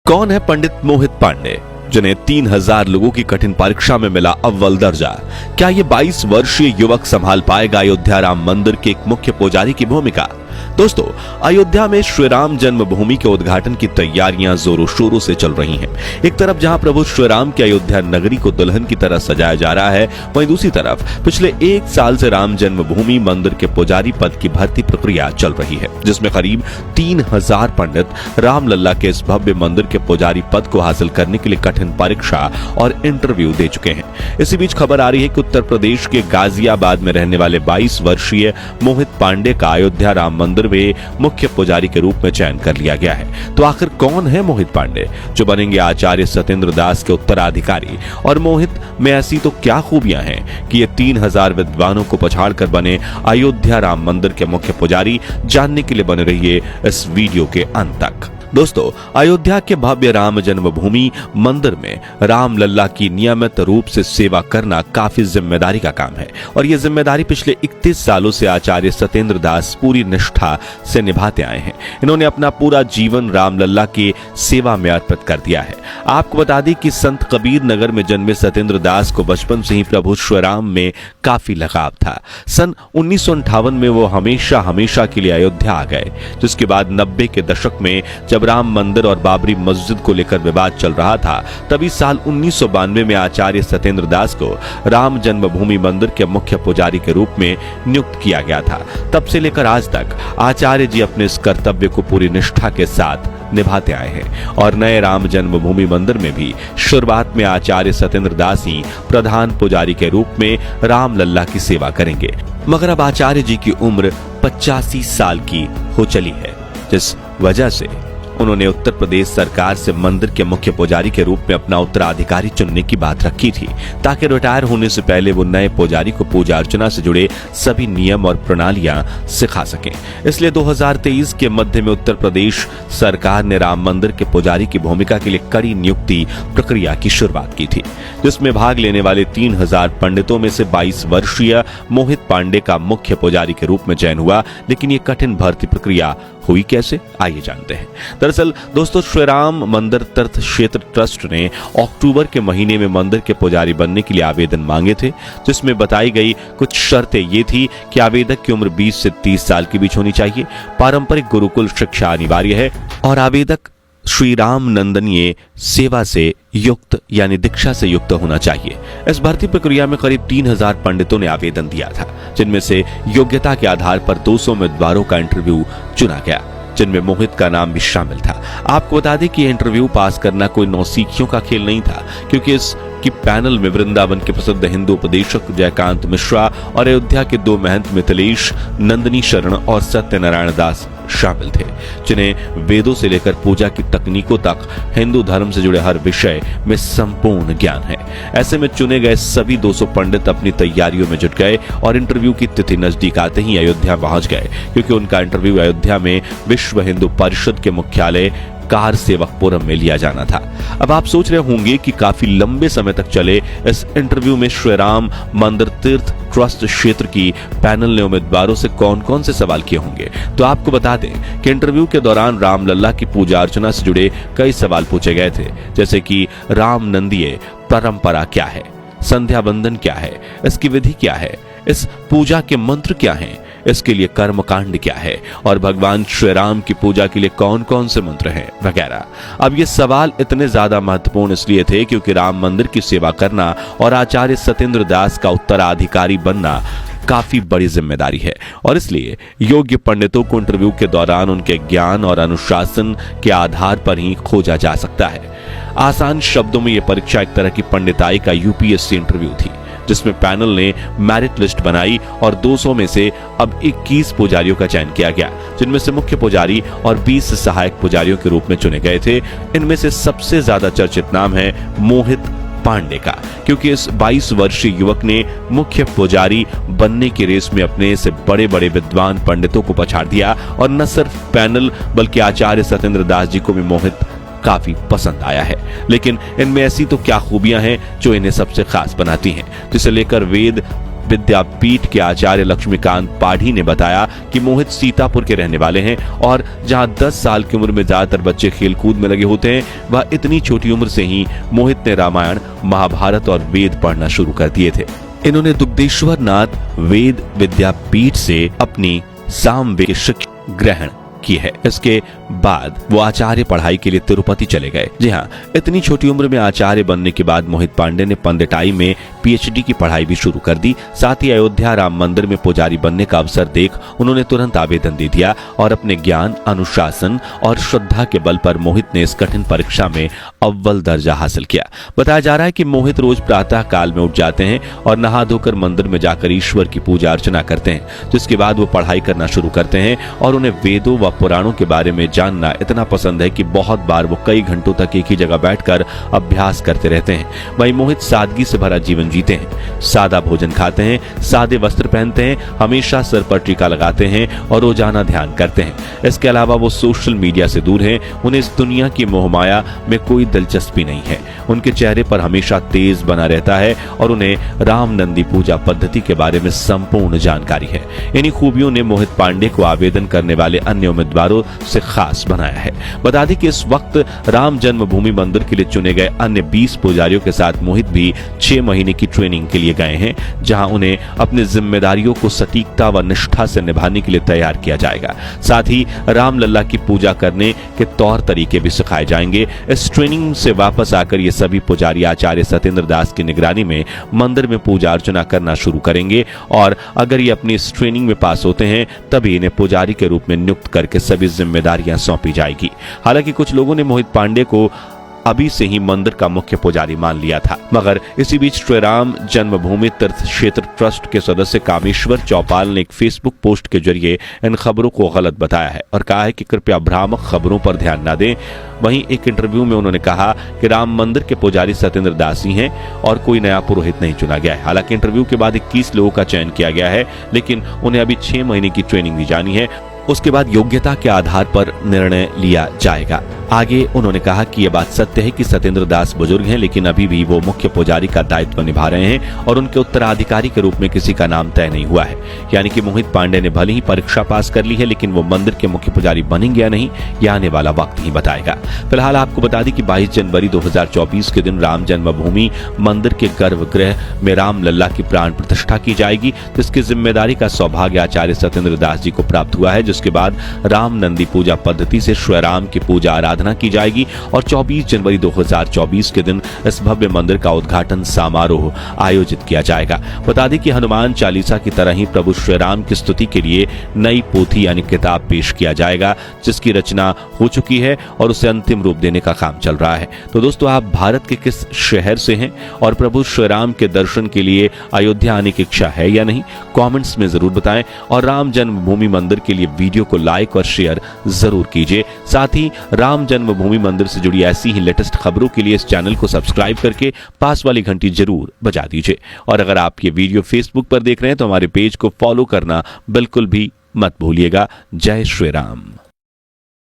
कौन है पंडित मोहित पांडे, जिन्हें 3000 लोगों की कठिन परीक्षा में मिला अव्वल दर्जा? क्या ये 22 वर्षीय युवक संभाल पाएगा अयोध्या राम मंदिर के एक मुख्य पुजारी की भूमिका? दोस्तों, अयोध्या में श्री राम जन्मभूमि के उद्घाटन की तैयारियां जोरों शोरों से चल रही हैं। एक तरफ जहां प्रभु श्री राम की अयोध्या नगरी को दुल्हन की तरह सजाया जा रहा है, वहीं दूसरी तरफ पिछले 1 साल से राम जन्मभूमि मंदिर के पुजारी पद की भर्ती प्रक्रिया चल रही है, जिसमें करीब 3000 पंडित रामलला के इस भव्य मंदिर के पुजारी पद को हासिल करने के लिए कठिन परीक्षा और इंटरव्यू दे चुके हैं। इसी बीच खबर आ रही है कि उत्तर प्रदेश के गाजियाबाद में रहने वाले 22 वर्षीय मोहित पांडे का अयोध्या राम मंदिर में मुख्य पुजारी के रूप में चयन कर लिया गया है। तो आखिर कौन है मोहित पांडे, जो बनेंगे आचार्य सत्येंद्र दास के उत्तराधिकारी? और मोहित में ऐसी तो क्या खूबियां हैं कि ये 3000 विद्वानों को पछाड़कर बने अयोध्या राम मंदिर के मुख्य पुजारी? जानने के लिए बने रहिए इस वीडियो के अंत तक। दोस्तों, अयोध्या के भव्य राम जन्मभूमि मंदिर में रामलला की नियमित रूप से सेवा करना काफी जिम्मेदारी का काम है, और यह जिम्मेदारी पिछले 31 सालों से आचार्य सत्येंद्र दास पूरी निष्ठा से निभाते आए हैं। इन्होंने अपना पूरा जीवन रामलला की सेवा में अर्पित कर दिया है। आपको बता दें कि संत कबीर नगर में जन्मे सत्येंद्र दास को बचपन से ही प्रभु श्री राम में काफी लगाव था। सन 1958 में वो हमेशा के लिए अयोध्या आ गए, जिसके बाद 90 के दशक में जब राम मंदिर और बाबरी मस्जिद को लेकर विवाद चल रहा था, तभी साल 1992 में आचार्य सत्येंद्र दास को राम जन्मभूमि मंदिर के मुख्य पुजारी के रूप में नियुक्त किया गया था। तब से लेकर आज तक आचार्य जी अपने इस कर्तव्य को पूरी निष्ठा के साथ निभाते आए हैं, और नए राम जन्मभूमि मंदिर में भी शुरुआत में आचार्य सत्येंद्र दास ही प्रधान पुजारी के रूप में रामलला की सेवा करेंगे। मगर अब आचार्य जी की उम्र 85 साल की हो चली है, जिस वजह से उन्होंने उत्तर प्रदेश सरकार से मंदिर के मुख्य पुजारी के रूप में अपना उत्तराधिकारी चुनने की बात रखी थी, ताकि रिटायर होने से पहले वो नए पुजारी को पूजा अर्चना से जुड़े सभी नियम और प्रणालियां सिखा सकें। इसलिए 2023 के मध्य में उत्तर प्रदेश सरकार ने राम मंदिर के पुजारी की भूमिका के लिए कड़ी नियुक्ति प्रक्रिया की शुरुआत की थी, जिसमें भाग लेने वाले 3000 पंडितों में से 22 वर्षीय मोहित पांडे का मुख्य पुजारी के रूप में चयन हुआ। लेकिन ये कठिन भर्ती प्रक्रिया हुई कैसे, आइए जानते हैं। दरअसल दोस्तों, श्री राम मंदिर तीर्थ क्षेत्र ट्रस्ट ने अक्टूबर के महीने में मंदिर के पुजारी बनने के लिए आवेदन मांगे थे, जिसमें बताई गई कुछ शर्तें ये थी कि आवेदक की उम्र 20 से 30 साल के बीच होनी चाहिए, पारंपरिक गुरुकुल शिक्षा अनिवार्य है, और आवेदक श्री राम नंदनीय सेवा से युक्त यानी दीक्षा से युक्त होना चाहिए। इस भर्ती प्रक्रिया में करीब 3000 पंडितों ने आवेदन दिया था, जिनमें से योग्यता के आधार पर 200 उम्मीदवारों का इंटरव्यू चुना गया, जिनमें मोहित का नाम भी शामिल था। आपको बता दें कि यह इंटरव्यू पास करना कोई नौसिखियों का खेल नहीं था, क्योंकि इसकी पैनल में वृंदावन के प्रसिद्ध हिंदू उपदेशक जयकांत मिश्रा और अयोध्या के 2 महंत मिथिलेश नंदनी शरण और सत्यनारायण दास शामिल थे, जिन्हें वेदों से लेकर पूजा की तकनीकों तक हिंदू धर्म से जुड़े हर विषय में संपूर्ण ज्ञान है। ऐसे में चुने गए सभी 200 पंडित अपनी तैयारियों में जुट गए और इंटरव्यू की तिथि नजदीक आते ही अयोध्या पहुंच गए, क्योंकि उनका इंटरव्यू अयोध्या में विश्व हिंदू परिषद के मुख्यालय कार सेवकपुरम में लिया जाना था। अब आप सोच रहे होंगे कि काफी लंबे समय तक चले इस इंटरव्यू में श्री राम मंदिर तीर्थ ट्रस्ट क्षेत्र की पैनल ने उम्मीदवारों से कौन कौन से सवाल किए होंगे। तो आपको बता दें कि इंटरव्यू के दौरान रामलला की पूजा अर्चना से जुड़े कई सवाल पूछे गए थे, जैसे कि राम नंदीय परंपरा क्या है, संध्या बंदन क्या है, इसकी विधि क्या है, इस पूजा के मंत्र क्या हैं, इसके लिए कर्मकांड क्या है, और भगवान श्री राम की पूजा के लिए कौन कौन से मंत्र हैं, वगैरह। अब ये सवाल इतने ज्यादा महत्वपूर्ण इसलिए थे क्योंकि राम मंदिर की सेवा करना और आचार्य सत्येंद्र दास का उत्तराधिकारी बनना काफी बड़ी जिम्मेदारी है, और इसलिए योग्य पंडितों को इंटरव्यू के दौरान उनके ज्ञान और अनुशासन के आधार पर ही खोजा जा सकता है। आसान शब्दों में यह परीक्षा एक तरह की पंडिताई का यूपीएससी इंटरव्यू थी, जिसमें पैनल ने मेरिट लिस्ट बनाई और 200 में से अब 21 पुजारियों का चयन किया गया, जिनमें से मुख्य पुजारी और 20 सहायक पुजारियों के रूप में चुने गए थे। इनमें से सबसे ज्यादा चर्चित नाम है मोहित पांडे का, क्योंकि इस 22 वर्षीय युवक ने मुख्य पुजारी बनने की रेस में अपने से बड़े बड़े विद्वान पंडितों को पछाड़ दिया, और न सिर्फ पैनल बल्कि आचार्य सत्येंद्र दास जी को भी मोहित काफी पसंद आया है। लेकिन इनमें ऐसी तो क्या खूबियां हैं जो इन्हें सबसे खास बनाती हैं, जिसे लेकर वेद विद्यापीठ के आचार्य लक्ष्मीकांत पाढ़ी ने बताया कि मोहित सीतापुर के रहने वाले हैं और जहां 10 साल की उम्र में ज्यादातर बच्चे खेलकूद में लगे होते हैं, वह इतनी छोटी उम्र से ही मोहित ने रामायण, महाभारत और वेद पढ़ना शुरू कर दिए थे। इन्होंने दुग्धेश्वर नाथ वेद विद्यापीठ से अपनी सामवेद शिक्षा ग्रहण की है। इसके बाद वो आचार्य पढ़ाई के लिए तिरुपति चले गए। जी हाँ, इतनी छोटी उम्र में आचार्य बनने के बाद मोहित पांडे ने पंडिताई में पीएचडी की पढ़ाई भी शुरू कर दी। साथ ही अयोध्या राम मंदिर में पुजारी बनने का अवसर देख उन्होंने तुरंत आवेदन दे दिया और अपने ज्ञान, अनुशासन और श्रद्धा के बल पर मोहित ने इस कठिन परीक्षा में अव्वल दर्जा हासिल किया। बताया जा रहा है कि मोहित रोज प्रातः काल में उठ जाते हैं और नहा धोकर मंदिर में जाकर ईश्वर की पूजा अर्चना करते हैं, जिसके बाद वो पढ़ाई करना शुरू करते हैं और उन्हें वेदों व पुराणों के बारे में जानना इतना पसंद है कि बहुत बार वो कई घंटों तक एक ही जगह बैठकर अभ्यास करते रहते हैं। वहीं मोहित सादगी से भरा जीवन जीते हैं, सादा भोजन खाते हैं, सादे वस्त्र पहनते हैं, हमेशा सिर पर टीका लगाते हैं और रोजाना ध्यान करते हैं। इसके अलावा वो सोशल मीडिया से दूर हैं। उन्हें इस दुनिया की मोहमाया में कोई दिलचस्पी नहीं है। उनके चेहरे पर हमेशा तेज बना रहता है और उन्हें राम नंदी पूजा पद्धति के बारे में संपूर्ण जानकारी है। इन्हीं खूबियों ने मोहित पांडे को आवेदन करने वाले अन्य उम्मीदवारों से खास बनाया है। बता दें कि इस वक्त राम जन्मभूमि मंदिर के लिए चुने गए अन्य 20 पुजारियों के साथ मोहित भी 6 महीने की ट्रेनिंग के लिए गए हैं, जहां उन्हें अपनी जिम्मेदारियों को सटीकता व निष्ठा से निभाने के लिए तैयार किया जाएगा। साथ ही रामलला की पूजा करने के तौर तरीके भी सिखाए जाएंगे। इस ट्रेनिंग से वापस आकर ये सभी पुजारी आचार्य सत्येंद्र दास की निगरानी में मंदिर में पूजा अर्चना करना शुरू करेंगे और अगर ये अपनी इस ट्रेनिंग में पास होते हैं तभी इन्हें पुजारी के रूप में नियुक्त करके सभी जिम्मेदारियां सौंपी जाएगी। हालांकि कुछ लोगों ने मोहित पांडे को अभी से ही मंदिर का मुख्य पुजारी मान लिया था, मगर इसी बीच श्री राम जन्मभूमि तीर्थ क्षेत्र ट्रस्ट के सदस्य कामेश्वर चौपाल ने एक फेसबुक पोस्ट के जरिए इन खबरों को गलत बताया है और कहा है कि कृपया भ्रामक खबरों पर ध्यान न दें। वहीं एक इंटरव्यू में उन्होंने कहा कि राम मंदिर के पुजारी सत्येंद्र दास ही हैं और कोई नया पुरोहित नहीं चुना गया है। हालांकि इंटरव्यू के बाद 21 लोगों का चयन किया गया है, लेकिन उन्हें अभी 6 महीने की ट्रेनिंग दी जानी है। उसके बाद योग्यता के आधार पर निर्णय लिया जाएगा। आगे उन्होंने कहा कि यह बात सत्य है कि सत्येंद्र दास बुजुर्ग हैं, लेकिन अभी भी वो मुख्य पुजारी का दायित्व निभा रहे हैं और उनके उत्तराधिकारी के रूप में किसी का नाम तय नहीं हुआ है। यानी कि मोहित पांडे ने भले ही परीक्षा पास कर ली है, लेकिन वो मंदिर के मुख्य पुजारी बनेंगे या नहीं, यह आने वाला वक्त ही बताएगा। फिलहाल आपको बता दें कि 22 जनवरी 2024 के दिन राम जन्मभूमि मंदिर के गर्भगृह में रामलला की प्राण प्रतिष्ठा की जाएगी, जिसकी जिम्मेदारी का सौभाग्य आचार्य सत्येंद्र दास जी को प्राप्त हुआ है। जिसके बाद राम नंदी पूजा पद्धति से श्री राम की पूजा आराधना की जाएगी और 24 जनवरी 2024 के दिन इस भव्य मंदिर का उद्घाटन समारोह आयोजित किया जाएगा। बता दें कि हनुमान चालीसा की तरह ही प्रभु श्री राम की स्तुति के लिए नई पोथी यानी किताब पेश किया जाएगा, जिसकी रचना हो चुकी है और उसे अंतिम रूप देने का काम चल रहा है। तो दोस्तों, आप भारत के किस शहर से हैं और प्रभु श्री राम के दर्शन के लिए अयोध्या आने की इच्छा है या नहीं, कमेंट्स में जरूर बताएं और राम जन्मभूमि मंदिर के लिए वीडियो को लाइक और शेयर जरूर कीजिए। साथ ही राम जन्मभूमि मंदिर से जुड़ी ऐसी ही लेटेस्ट खबरों के लिए इस चैनल को सब्सक्राइब करके पास वाली घंटी जरूर बजा दीजिए। और अगर आप ये वीडियो फेसबुक पर देख रहे हैं तो हमारे पेज को फॉलो करना बिल्कुल भी मत भूलिएगा। जय श्री राम।